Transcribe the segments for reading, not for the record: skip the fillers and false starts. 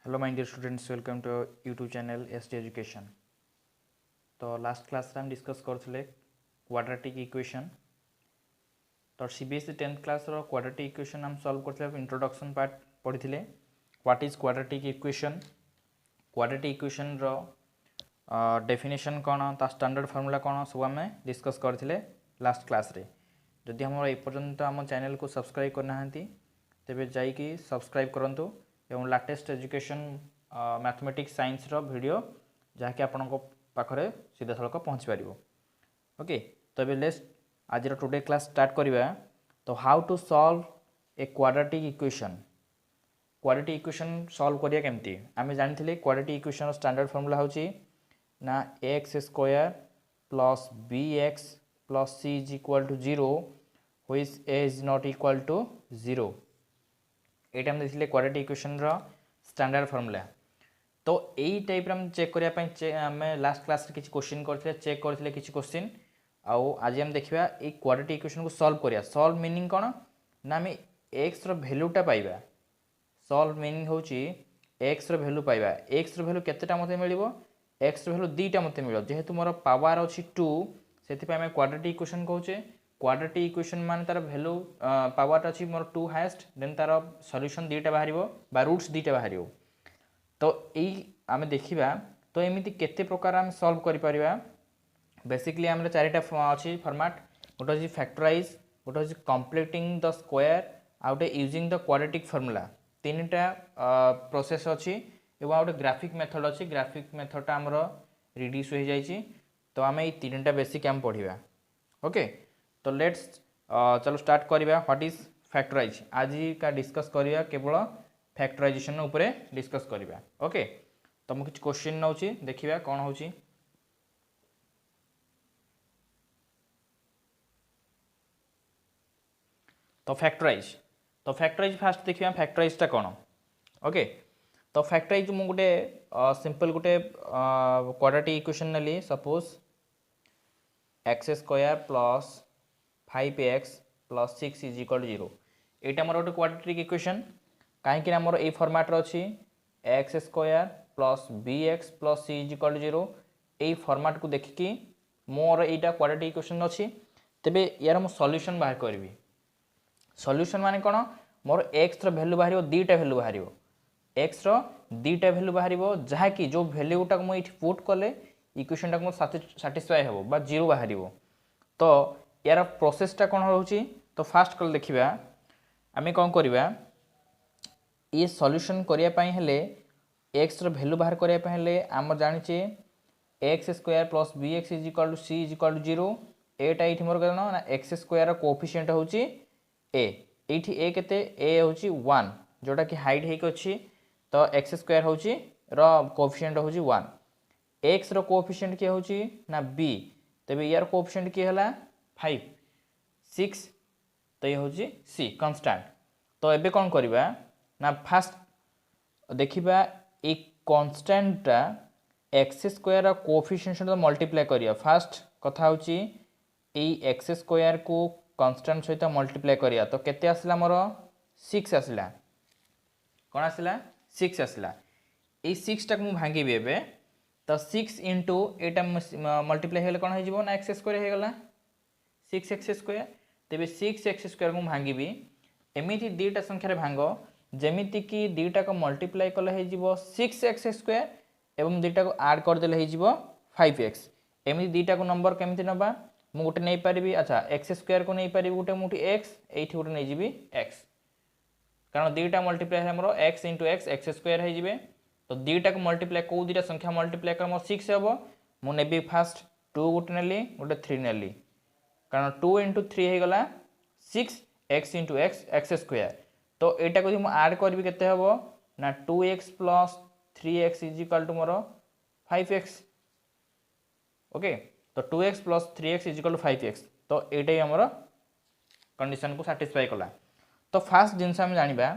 Hello my dear students, welcome to our YouTube channel ST Education. तो last class रे हम discuss करथिले quadratic equation. तो CBSE 10th class रो quadratic equation हम सॉल्व करथिले इंट्रोडक्शन पार्ट पढिथिले। What is quadratic equation, quadratic equation रो डेफिनेशन कोन, ता स्टैंडर्ड फार्मूला कोन सब हम डिस्कस करथिले लास्ट क्लास रे। जदि हमर ए पर्यंत हम चैनल को सब्सक्राइब करना हंती तेबे जाई कि सब्सक्राइब करंतु एवं लेटेस्ट एजुकेशन मैथमेटिक्स साइंस रो वीडियो जहाँकि आपण पाखरे सीधा सड़क पहुँच पार। ओके, तो ये लेट्स आज टुडे क्लास स्टार्ट करिबा। तो how to solve a quadratic equation. Quadratic equation solve करिया केमती आमे जानिथिले। क्वाड्रेटिक इक्वेशन स्टैंडर्ड फार्मूला होची ना x square plus b x plus c is equal to 0 which a is not equal to 0। एटा हम देखिले क्वाड्रेटिक इक्वेशन रो स्टैंडर्ड फार्मूला। तो यही टाइप हम चेक करिया पई हमें लास्ट क्लास रे किछि क्वेश्चन करथिले, चेक करथिले किछि क्वेश्चन। आउ आज हम देखिबा ए क्वाड्रेटिक इक्वेशन को सॉल्व करिया। सॉल्व मीनिंग कोन ना हमें x रो वैल्यूटा पाइबा। सॉल्व मीनिंग होची x रो वैल्यू पाइबा। x रो वैल्यू केतेटा मते मिलिबो, x रो वैल्यू दुईटा मते मिलो। जेहेतु मोर पावर अछि 2 सेति पय हमें क्वाड्रेटिक इक्वेशन कहूचे। क्वाड्रेटिक इक्वेशन मान तार वैल्यू पावर अछि मोर 2 हाईएस्ट, देन तार सॉल्यूशन दुईटा बाहरिबो बा रूट्स दुईटा बाहरिबो। तो यही आम देखा। तो एमती केते प्रकार आम सॉल्व करि परिबा। बेसिकली आम चारिटा अच्छी फॉर्मेट। गोटे हूँ फैक्टराइज, गोटे हूँ कंप्लीटिंग द स्क्वायर, आ गोटे यूजिंग द क्वाड्रेटिक फार्मूला। तीनटा प्रोसेस अच्छी एवं गोटे ग्राफिक मेथड अच्छी। ग्राफिक मेथडटा आमर रिड्यूस हो जाइए। तो आम ये तीनटा बेसिक आम पढ़ा। ओके, तो लेट्स चलो स्टार्ट करिबा। व्हाट इज फैक्टराइज आज का डिस्कस करिया केवल फैक्टराइजेशन उपरे डिस्कस करिबा। ओके, तो मु किछ क्वेश्चन नउची देखिबा कोन होची। तो फैक्टराइज फास्ट देखिबा फैक्टराइजटा कोन। ओके, तो फैक्टराइज मु गुटे सिंपल गुटे क्वाड्रेटिक इक्वेशन नली। Suppose x square plus 5x plus 6 is equal to 0। एटा मोर गोटे क्वाड्रेटिक इक्वेशन। कहीं मोर ए फॉर्मेट अच्छी x square plus b x plus c is equal to 0। यही फॉर्मेट को देखिकी मोर एटा क्वाड्रेटिक इक्वेशन अच्छी। तेबे यार मु सॉल्यूशन बाहर करी। सॉल्यूशन माने कोन, मोर एक्स रो वैल्यू बाहरिबो दुईटा वैल्यू बाहरिबो। एक्स रो दुईटा वैल्यू बाहरिबो जहाँकि जो वैल्यूटा मु एठी पुट कले इक्वेशन टाक मो सैटिस्फाई हेबो बा 0 बाहरिबो। तो यार प्रोसेसटा कौन रोची। तो फास्ट कल देखिबा आमे कौन करिबा। ये सॉल्यूशन करिया पई हेले x रो वैल्यू बाहर करिया पई हेले आम जानिचे x square plus b x is equal to c is equal to 0। एटा एठी मोर केन ना एक्स स्क्वायर रो कोएफिशिएंट होची a। एठी a केते a होची 1 जोटा कि हाइट हेक अछि। तो एक्स स्क्वायर होची रो कोएफिशिएंट होची 1। x रो कोएफिशिएंट के होची ना b। तबे यार कोएफिशिएंट के हला 5 6। तो ये हूँ सी कन्स्टांट। तो एबे कौन करिबा ना फास्ट देखिबा ए कन्स्टांटटा एक्स स्क्वायर कोएफिशिएंट सहित मल्टीप्लाई करिया। फास्ट कथा होची ए एक्स स्क्वायर को कन्स्टांट सहित मल्टीप्लाई करिया। तो केते आसला मोर 6 आसला। कौन आसला 6 आसला। ए 6 टाक मु भांगीबे एबे। तो 6 इंटू एटा मल्टीप्लाई हेले कौन हो ना एक्स स्क्वायर हो गला 6x स्क्वायर। तेबे 6x स्क्वायर को भांगी एमती दुईटा संख्यार भांग जमीती कि दुईटा को मल्टीप्लाई कले हो 6x स्क्वायर एवं दुईटा को आड करदे हो 5x। एमती दुईटा को नंबर केमती नबा मु गोटे नहीं पारिबी। अच्छा एक्स स्क्वायर को नहीं पारिबी गोटे मुठी x एठी गोटे नहीं जीबी x, कारण दुईटा मल्टीप्लाई है मोर x into x x square हो जिवे। तो दुईटा को मल्टीप्लाई को दुईटा संख्या मल्टीप्लाई कर मोर 6 हेबो। मु नेबी फास्ट 2 गोटे नेली गोटे 3 नेली, कारण 2 इंटू 3 हो गला 6x into x x square. तो यहाँ को आड करी केते हेबो ना 2x plus 3x is equal to मोर 5x। ओके, तो 2x plus 3x is equal to 5x। तो यहाँ ही आमर कंडीशन को सैटिस्फाई कला। तो फास्ट जिनस आम जानिबा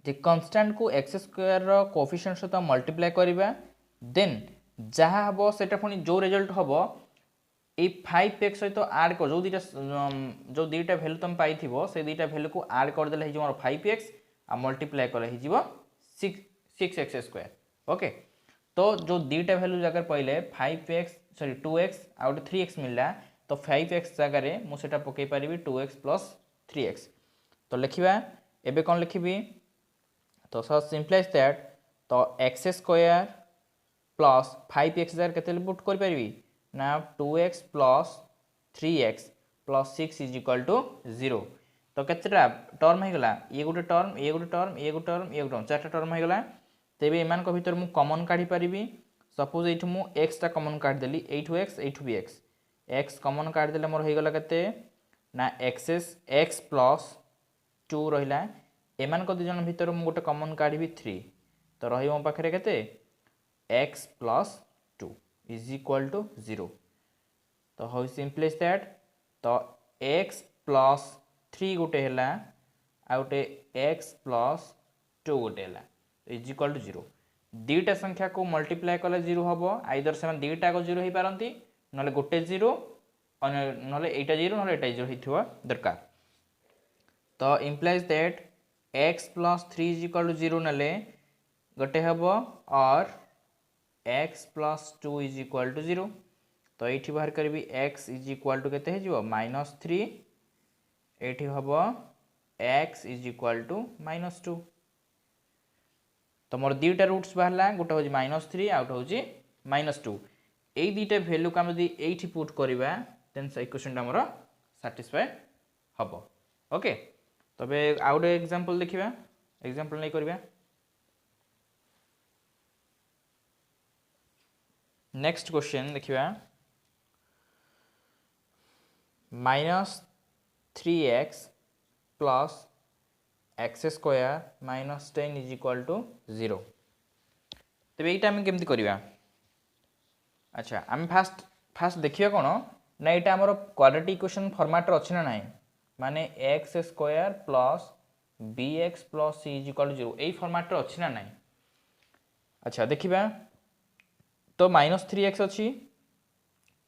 जे कन्स्टांट को एक्स स्क्वायर रो कोएफिशिएंट सहित मल्टीप्लाई करिबा। देन जहाँ हम सेटा पुनी जो रिजल्ट हम ये 5x सहित आड कर जो दुईटा भैल्यू तुम पाई से दुईटा भैल्यू को आड करदे मोर 5x आ मल्टीप्लाई कले 6 6x²। ओके, तो जो दीटा वैल्यू जगह पहले 5x सॉरी 2x आउ 3x मिलला, तो 5x जगह मुझे पकई पारि 2x प्लस 3x। तो लिखा एबे कौन लिखी, तो सो सिंपलाइज दैट, तो x² प्लस 5x जगह के पुट कर ना 2x plus 3x plus 6 is equal to 0। तो केतेटा टर्म हो गला, ये गोटे टर्म, ये गोटे टर्म, ये गोटे टर्म, ये गोटे टर्म, 4टा टर्म हो गला। तेबे एमान को भीतर मु कॉमन काढी पारिबी। सपोज एठु मु x टा कॉमन काढ देली, एठु x एठु भी x, x कॉमन काढ देले मोर हो गला केते ना x प्लस 2 रहिला। एमान को दिजन भीतर मु गोटे कॉमन काढी 3, तो रही मो पाखरे केते x plus 2 is equal to 0। तो हाउ सिंपल इज दैट, तो x प्लस 3 गोटे है आ गोटे x प्लस 2 गोटे है इज इक्वल टू 0। दीटा संख्या को मल्टीप्लाई कले 0 हम, आइदर से दीटा को 0 हो पारती, ना गोटे 0 ना एटा 0 ना एटा 0 हो दरकार। तो implies that x plus 3 is equal to 0 ना गोटे हम, और x plus 2 is equal to 0। तो ये बाहर करी x इज इक्वल टू केते हो -3, ये हम x इज इक्वल टू -2। तो मोर दीटा रूट्स बाहर, गोटे हूँ -3 आउट हूँ -2। ये दीटा भैल्यू को आम ये पुट करवा देन से इक्वेशन मोर साटिस्फाए हम। ओके, तबे आउ गोटे एग्जांपल देखिबा, एग्जांपल नहीं करबा। नेक्स्ट क्वेश्चन देखिबा, -3x plus x² minus 10 is equal to 0। तेरे ये आम केमती करवा? अच्छा, आम फास्ट देखिए कौन ना, यहाँ आम क्वाड्रेटिक इक्वेशन फॉर्मेट अच्छी ना ना, माने x² plus bx plus c is equal to 0 यही फॉर्मेट अच्छी ना ना। अच्छा देखिबा, तो -3x अच्छी,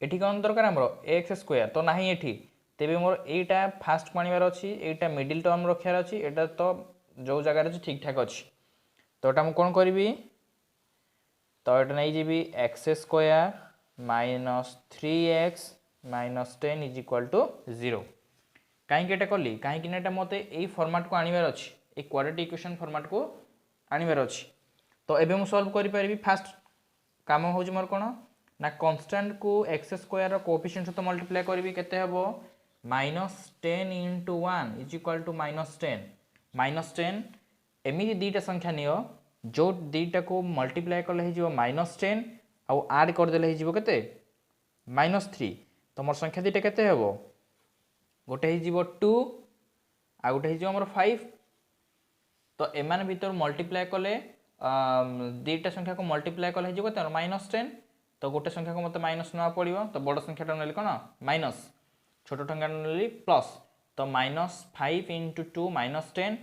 एठी कौन दरकार आमर x², तो ना ये तेबे मोर एटा फास्ट को आनिबार अच्छी, एटा मिडिल टर्म रखार अच्छी, एटा तो जो जगह अच्छी ठीक ठाक अच्छी। तो एटा मु कौन करी, तो एटा नहीं जी x² minus 3x minus 10 is equal to 0। कहीं एटा कली कहीं मत यही फॉर्मेट को आनिबार अच्छी, ये क्वाड्रेटिक इक्वेशन फॉर्मेट को आनिबार अच्छी। तो एबे मु सॉल्व करि परिबी। फास्ट काम हो मोर कौन ना, कांस्टेंट को x² कोएफिशिएंट सहित मल्टीप्लाई करी केते हबो -10 इंटू 1 इज इक्वल टू -10 -10। एमती दीटा संख्या नियो जो दीटा को मल्टीप्लाई कले हो -10 आउ आड करदे हो केते -3। तो मोर संख्या दीटा केते हबो, गोटे हो 2 आ गोटे हो मोर 5। तो एमान भीतर मल्टीप्लाई कले दीटा संख्या को मल्टीप्लाई कले हो केते -10। तो गोटे संख्या को मत माइनस ना पड़ो, तो बड़ संख्याटा ना कौन माइनस, छोट संख्या ना प्लस। तो -5 into 2 -10,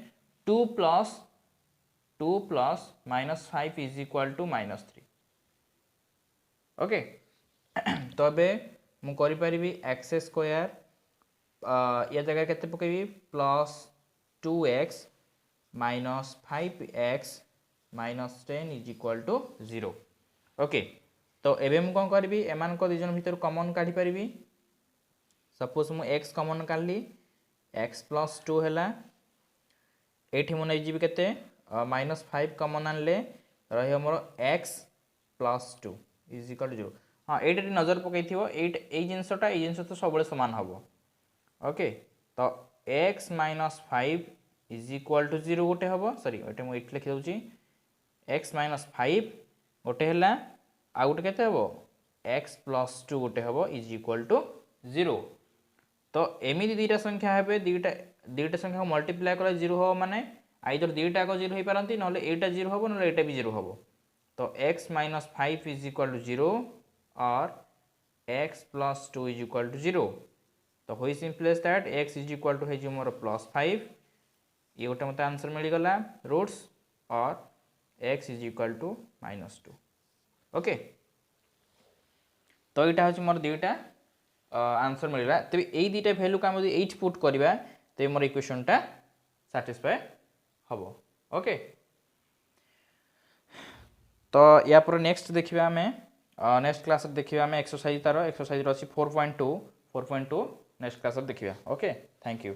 2 plus -5 is equal to -3। Okay, तो अबे मु करि परिबी x² या जगह केते पकेबी plus 2x minus 5x minus 10 is equal to 0। Okay, तो एबे मु कौन करी, एमान को दिजन भीतर कॉमन काढी परिबी। सपोज मु x कॉमन काढली, x प्लस 2 है, ये मुझे नहीं केते -5 कॉमन आनले रही मोर x plus 2 is equal to 0। हाँ, ये नजर पकई ये जिनसा तो सब सामान हम। ओके, तो x minus 5 is equal to 0 गोटे हम, सॉरी ये मुझे लिखी दूसरी x माइनस 5 गोटे है, आ गोटे केते हम x प्लस 2 गोटे हम इज इक्वल टू 0। तो एमती दीटा संख्या है, दीटा संख्या को मल्टीप्लाई कले 0 हम, माने आइदर दीटा को 0 हो पारती, ना एटा 0 हम ना एटा भी 0 हम। तो x minus 5 is equal to 0 और x plus 2 is equal to 0। तो हुई सिंपलेस that x is equal to है मोर +5, ये गोटे मत आंसर मिलगला रूट्स, और x is equal to -2। Okay, तो यहाँ हूँ मोर दुईटा आंसर मिलला। तेज यही दुईटा भैल्यू को आम ये पुट करवा, तेज मोर इक्वेशनटा साटिस्फाए हम। ओके, तो या पर नेक्स्ट देखिए आम नेक्स्ट क्लास देखिए आम एक्सरसाइज तार एक्सरसाइज अच्छी 4.2 नेक्स्ट क्लास देखिए ओके थैंक यू।